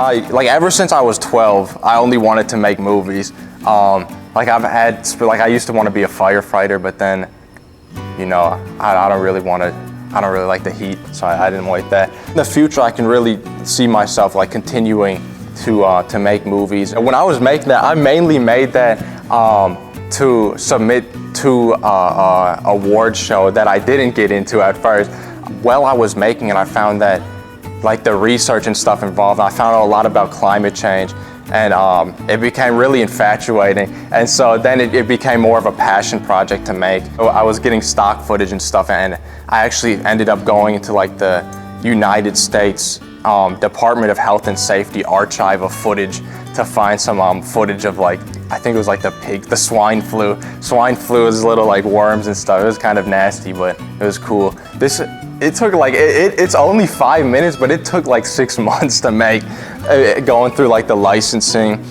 Like ever since I was 12, I only wanted to make movies. Like I used to want to be a firefighter, but then, you know, I don't really like the heat, so I didn't like that. In the future, I can really see myself like continuing to make movies. When I was making that, I mainly made that to submit to a award show that I didn't get into at first. While I was making it, I found that like the research and stuff involved, I found out a lot about climate change, and it became really infatuating. And so then it became more of a passion project to make. I was getting stock footage and stuff, and I actually ended up going into like the United States Department of Health and Safety archive of footage to find some footage of like, I think it was like the swine flu. Swine flu is little like worms and stuff. It was kind of nasty, but it was cool. It took like, it's only 5 minutes, but it took like 6 months to make, going through like the licensing.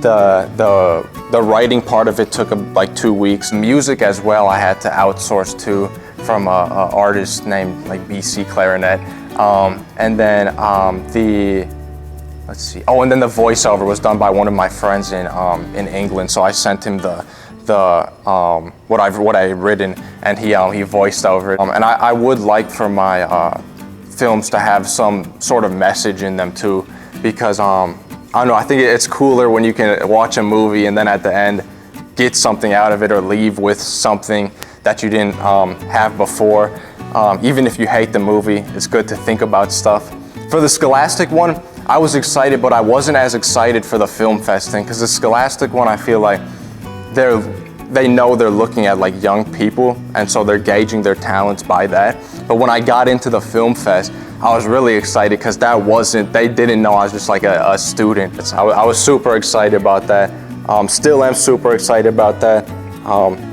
The writing part of it took like 2 weeks. Music as well, I had to outsource to from an artist named like BC Clarinet. And then let's see. Oh, and then the voiceover was done by one of my friends in England. So I sent him what I had written, and he voiced over it. And I would like for my films to have some sort of message in them too, because I don't know. I think it's cooler when you can watch a movie and then at the end get something out of it or leave with something that you didn't have before. Even if you hate the movie, it's good to think about stuff. For the Scholastic one, I was excited, but I wasn't as excited for the film fest thing, because the Scholastic one, I feel like they know they're looking at like young people, and so they're gauging their talents by that. But when I got into the film fest, I was really excited because they didn't know I was just like a student. I was super excited about that. Still am super excited about that.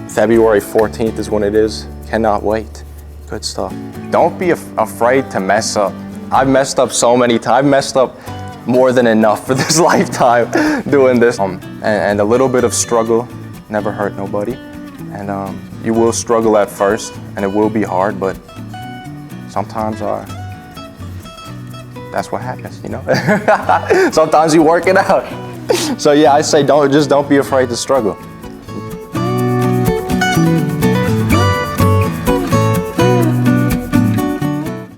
February 14th is when it is. Cannot wait. Good stuff. Don't be afraid to mess up. I've messed up so many times. I've messed up more than enough for this lifetime doing this. And a little bit of struggle never hurt nobody. And you will struggle at first, and it will be hard, but sometimes that's what happens, you know? Sometimes you work it out. So yeah, I say don't be afraid to struggle.